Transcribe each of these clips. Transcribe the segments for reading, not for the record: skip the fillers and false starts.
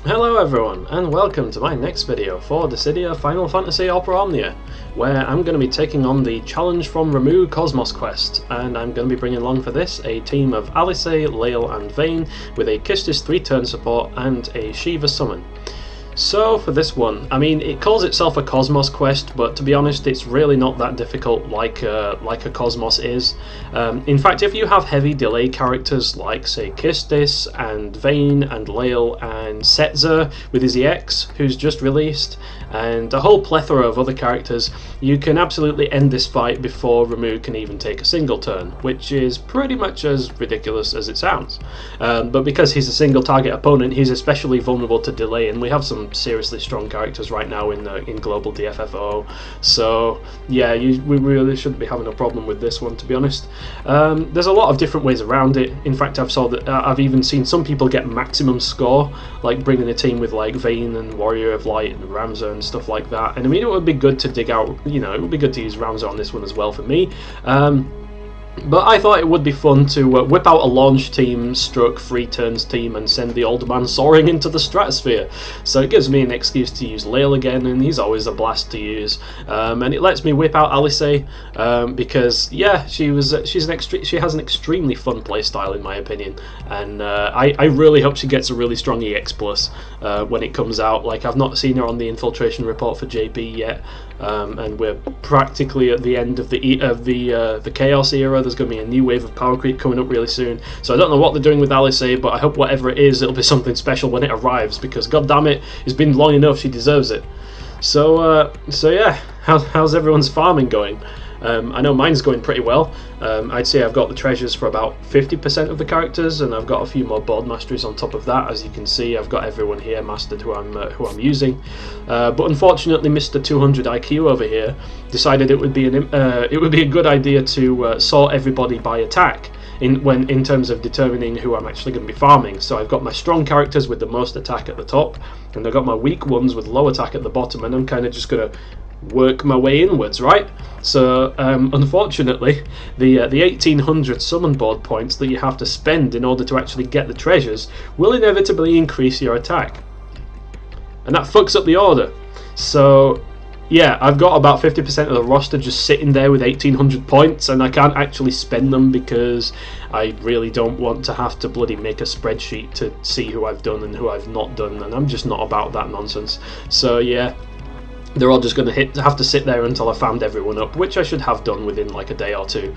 Hello everyone, and welcome to my next video for Dissidia Final Fantasy Opera Omnia, where I'm going to be taking on the Challenge from Ramuh Cosmos quest, and I'm going to be bringing along for this a team of Alisaie, Layle and Vayne, with a Kistis 3-turn support and a Shiva summon. So for this one, I mean, it calls itself a Cosmos quest, but to be honest, it's really not that difficult like a Cosmos is. In fact, if you have heavy delay characters like, say, Kistis and Vayne and Layle and Setzer with his EX, who's just released, and a whole plethora of other characters, you can absolutely end this fight before Ramuh can even take a single turn, which is pretty much as ridiculous as it sounds. But because he's a single target opponent, he's especially vulnerable to delay, and we have some seriously strong characters right now in global DFFOO, so yeah, we really shouldn't be having a problem with this one, to be honest. There's a lot of different ways around it. In fact, I've even seen some people get maximum score, like bringing a team with like Vayne and Warrior of Light and Ramuh and stuff like that, and I mean, it would be good to dig out, you know, it would be good to use Ramuh on this one as well for me. But I thought it would be fun to whip out a launch team, stroke 3 turns team, and send the old man soaring into the stratosphere. So it gives me an excuse to use Layle again, and he's always a blast to use. And it lets me whip out Alisaie, because yeah, she has an extremely fun playstyle in my opinion, and I really hope she gets a really strong EX plus when it comes out. Like, I've not seen her on the infiltration report for JP yet, and we're practically at the end of the Chaos era. There's going to be a new wave of power creep coming up really soon, so I don't know what they're doing with Alisaie, but I hope whatever it is, it'll be something special when it arrives, because god damn it, it's been long enough, she deserves it. So yeah, how's everyone's farming going? I know mine's going pretty well. I'd say I've got the treasures for about 50% of the characters, and I've got a few more board masteries on top of that. As you can see, I've got everyone here mastered who I'm using. But unfortunately, Mr. 200 IQ over here decided it would be a good idea to sort everybody by attack in terms of determining who I'm actually going to be farming. So I've got my strong characters with the most attack at the top, and I've got my weak ones with low attack at the bottom, and I'm kind of just going to work my way inwards, right? So unfortunately, the 1800 summon board points that you have to spend in order to actually get the treasures will inevitably increase your attack, and that fucks up the order. So yeah, I've got about 50% of the roster just sitting there with 1800 points, and I can't actually spend them because I really don't want to have to bloody make a spreadsheet to see who I've done and who I've not done, and I'm just not about that nonsense. So yeah, they're all just going to have to sit there until I found everyone up, which I should have done within like a day or two.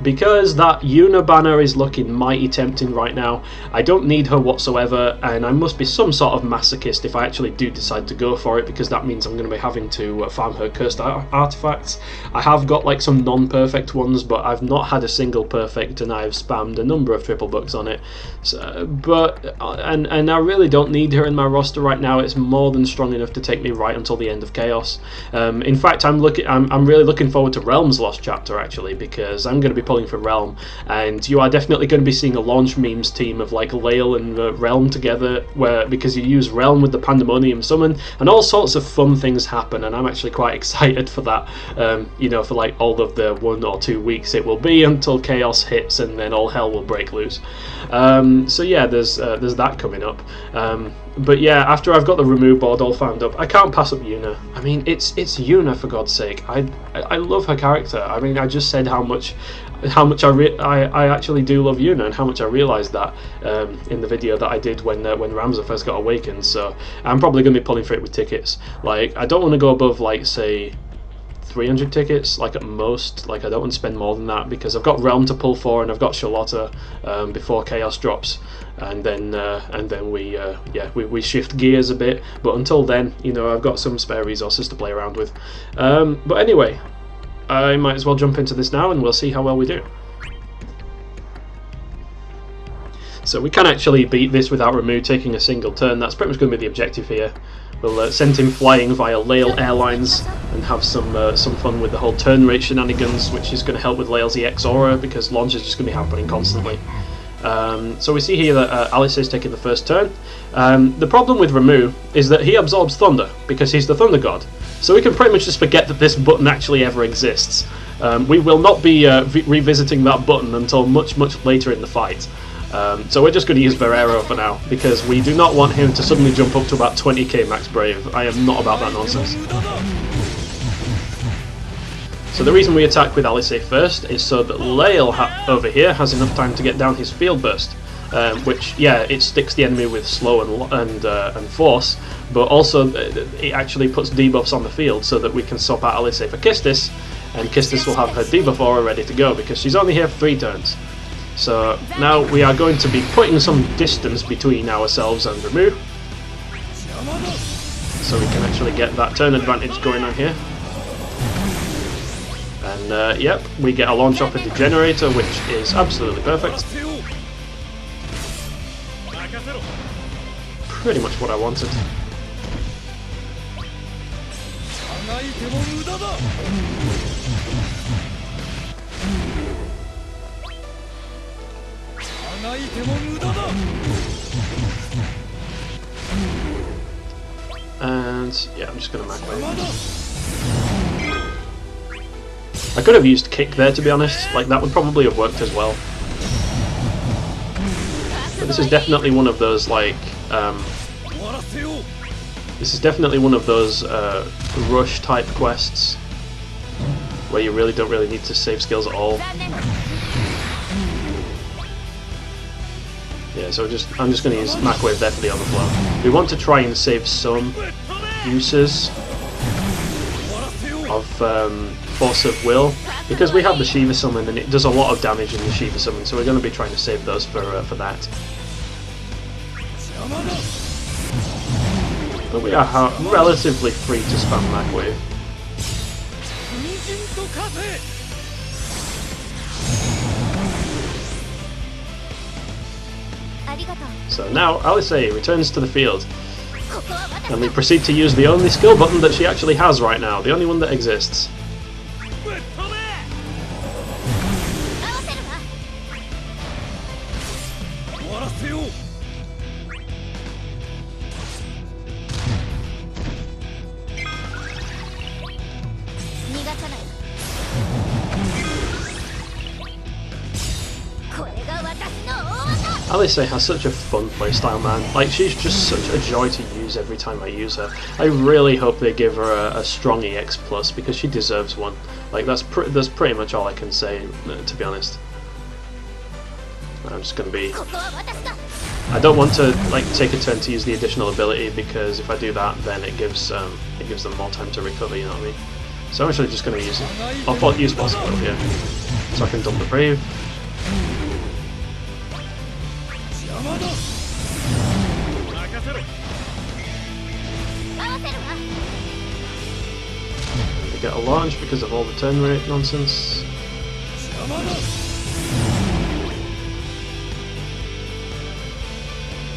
Because that Yuna banner is looking mighty tempting right now. I don't need her whatsoever, and I must be some sort of masochist if I actually do decide to go for it, because that means I'm going to be having to farm her cursed artifacts. I have got like some non-perfect ones, but I've not had a single perfect, and I've spammed a number of triple bucks on it. So, and I really don't need her in my roster right now. It's more than strong enough to take me right until the end of Chaos. In fact, I'm really looking forward to Realm's Lost chapter actually, because I'm going to be pulling for Realm, and you are definitely going to be seeing a launch memes team of like Layle and Realm together, because you use Realm with the Pandemonium summon, and all sorts of fun things happen, and I'm actually quite excited for that. You know, for like all of the 1 or 2 weeks it will be until Chaos hits, and then all hell will break loose. So yeah, there's that coming up. But yeah, after I've got the Ramuh board all found up, I can't pass up Yuna. I mean, it's Yuna, for God's sake. I love her character. I mean, I just said how much I actually do love Yuna, and how much I realised that in the video that I did when Ramuh first got awakened. So I'm probably going to be pulling for it with tickets. Like, I don't want to go above, like, say 300 tickets, like at most. Like, I don't want to spend more than that, because I've got Realm to pull for, and I've got Charlotta before Chaos drops, and then we shift gears a bit. But until then, you know, I've got some spare resources to play around with. But anyway, I might as well jump into this now, and we'll see how well we do. So we can actually beat this without Ramuh taking a single turn. That's pretty much going to be the objective here. We'll send him flying via Layle Airlines and have some fun with the whole turn rate shenanigans, which is going to help with Layle's EX aura, because launch is just going to be happening constantly. So we see here that Alisaie is taking the first turn. The problem with Ramuh is that he absorbs thunder, because he's the thunder god. So we can pretty much just forget that this button actually ever exists. We will not be revisiting that button until much later in the fight. So we're just going to use Verero for now, because we do not want him to suddenly jump up to about 20k max brave. I am not about that nonsense. So the reason we attack with Alisaie first is so that Layle over here has enough time to get down his field burst, which, yeah, it sticks the enemy with slow and force, but also it actually puts debuffs on the field so that we can swap out Alisaie for Kistis, and Kistis will have her debuff aura ready to go because she's only here for 3 turns. So now we are going to be putting some distance between ourselves and Ramuh, so we can actually get that turn advantage going on here. And yep, we get a launch off a Degenerator, which is absolutely perfect. Pretty much what I wanted. And yeah, I'm just going to macro. I could have used kick there, to be honest. Like, that would probably have worked as well. But this is definitely one of those, like, this is definitely one of those rush type quests where you really don't need to save skills at all. Yeah, so I'm just going to use Macwave there for the overflow. We want to try and save some uses of Force of Will, because we have the Shiva Summon and it does a lot of damage in the Shiva Summon, so we're going to be trying to save those for that. But we are relatively free to spam Macwave. So now Alisaie returns to the field, and we proceed to use the only skill button that she actually has right now, the only one that exists. Alisaie has such a fun playstyle, man. Like, she's just such a joy to use every time I use her. I really hope they give her a strong EX plus, because she deserves one. Like, that's pretty much all I can say, to be honest. I'm just gonna be... I don't want to, like, take a turn to use the additional ability, because if I do that, then it gives them more time to recover, you know what I mean? So I'm actually just gonna use it. I'll use Force of Will here, so I can dump the Brave. We get a launch because of all the turn rate nonsense.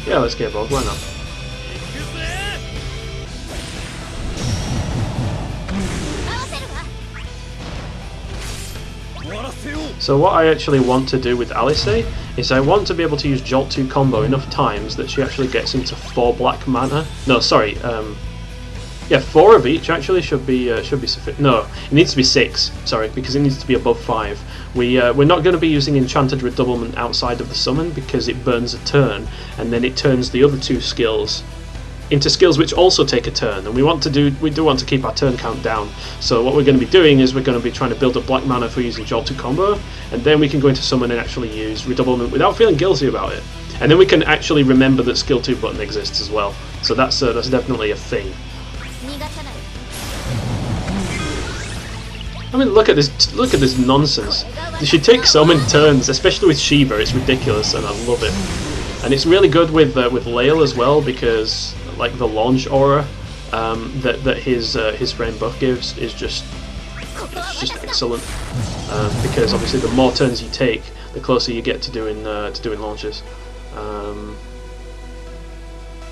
Yeah, let's get both, why not? So what I actually want to do with Alisaie is I want to be able to use Jolt 2 combo enough times that she actually gets into 4 black mana. No, sorry, yeah, 4 of each actually should be sufficient. No, it needs to be 6. Sorry, because it needs to be above 5. We're not going to be using Enchanted Redoublement outside of the summon because it burns a turn, and then it turns the other 2 skills into skills which also take a turn, and we do want to keep our turn count down. So what we're going to be doing is we're going to be trying to build up black mana for using Jolt 2 combo, and then we can go into summon and actually use Redoublement without feeling guilty about it. And then we can actually remember that skill 2 button exists as well. So that's definitely a thing. I mean, look at this nonsense. She takes so many turns, especially with Shiva. It's ridiculous, and I love it. And it's really good with Layle as well, because like the launch aura that his frame buff gives is just excellent. Because obviously the more turns you take, the closer you get to doing launches.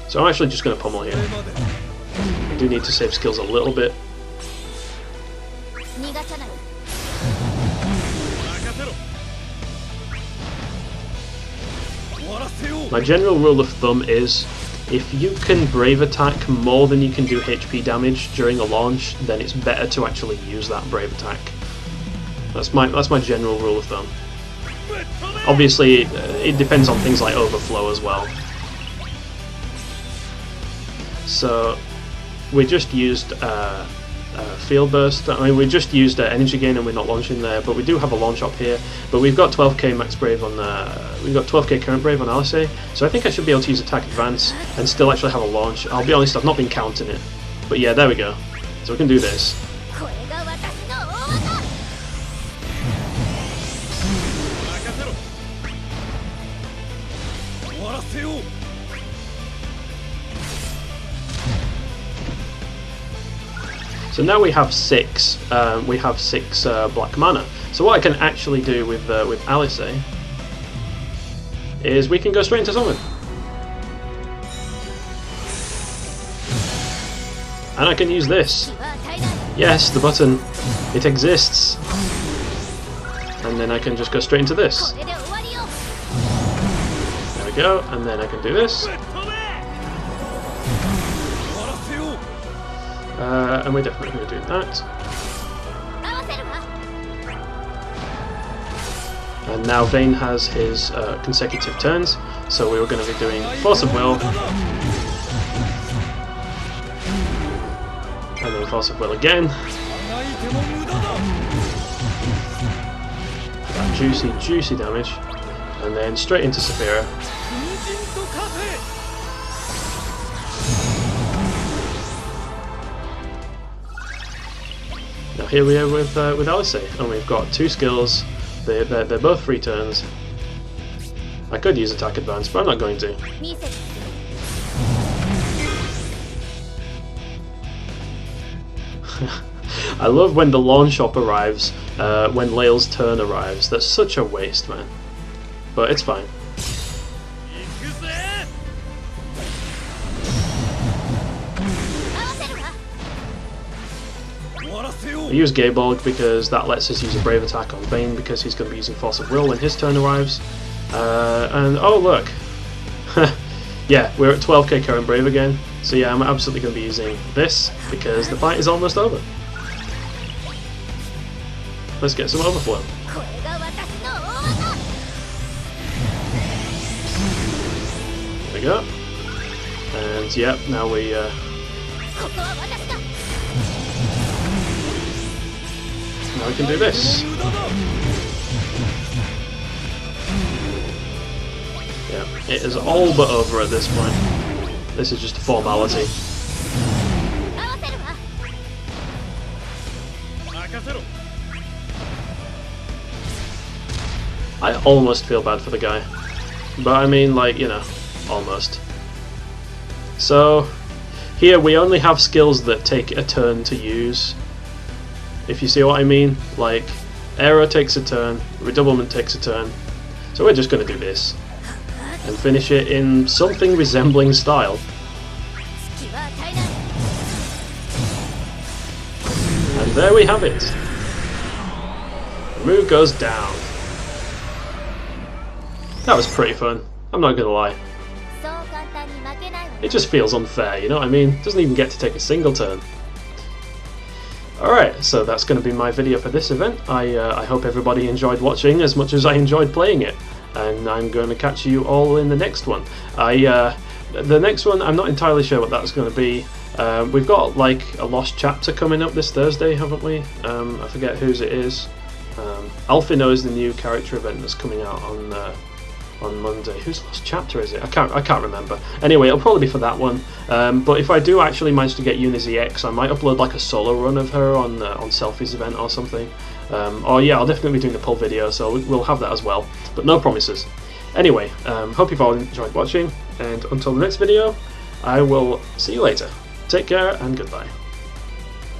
So I'm actually just going to pummel here. I do need to save skills a little bit. My general rule of thumb is, if you can Brave attack more than you can do HP damage during a launch, then it's better to actually use that Brave attack. That's my general rule of thumb. Obviously, it depends on things like overflow as well. So we just used field burst. I mean, we just used energy gain, and we're not launching there. But we do have a launch up here. But we've got 12k max brave on we've got 12k current brave on Alisaie. So I think I should be able to use attack advance and still actually have a launch. I'll be honest, I've not been counting it. But yeah, there we go. So we can do this. So now we have six. Black mana. So what I can actually do with Alisaie is we can go straight into summon, and I can use this. Yes, the button. It exists, and then I can just go straight into this. There we go, and then I can do this. And we're definitely going to do that. And now Vayne has his consecutive turns, so we were going to be doing Force of Will, and then Force of Will again. That juicy damage, and then straight into Saphira. Now here we are with Alisaie, and we've got two skills. They're both free turns. I could use attack advance, but I'm not going to. I love when the launch up arrives, when Layle's turn arrives. That's such a waste, man. But it's fine. I use Gaybolg because that lets us use a Brave attack on Vayne because he's going to be using Force of Will when his turn arrives. And oh look! Yeah, we're at 12k current Brave again. So yeah, I'm absolutely going to be using this because the fight is almost over. Let's get some overflow. There we go. And yeah, now we now we can do this. Yeah, it is all but over at this point. This is just a formality. I almost feel bad for the guy. But I mean, like, you know, almost. So, here we only have skills that take a turn to use. If you see what I mean, like Aero takes a turn, Redoublement takes a turn, so we're just going to do this and finish it in something resembling style. And there we have it. Ramuh goes down. That was pretty fun, I'm not going to lie. It just feels unfair, you know what I mean? Doesn't even get to take a single turn. Alright, so that's going to be my video for this event. I hope everybody enjoyed watching as much as I enjoyed playing it, and I'm going to catch you all in the next one. The next one, I'm not entirely sure what that's going to be. We've got like a lost chapter coming up this Thursday, haven't we? I forget whose it is. Alphino is the new character event that's coming out on Monday. Whose lost chapter is it? I can't remember. Anyway, it'll probably be for that one. But if I do actually manage to get Unizy X, I might upload like a solo run of her on Selfie's event or something. Or yeah, I'll definitely be doing a pull video, so we'll have that as well. But no promises. Anyway, hope you've all enjoyed watching, and until the next video, I will see you later. Take care and goodbye.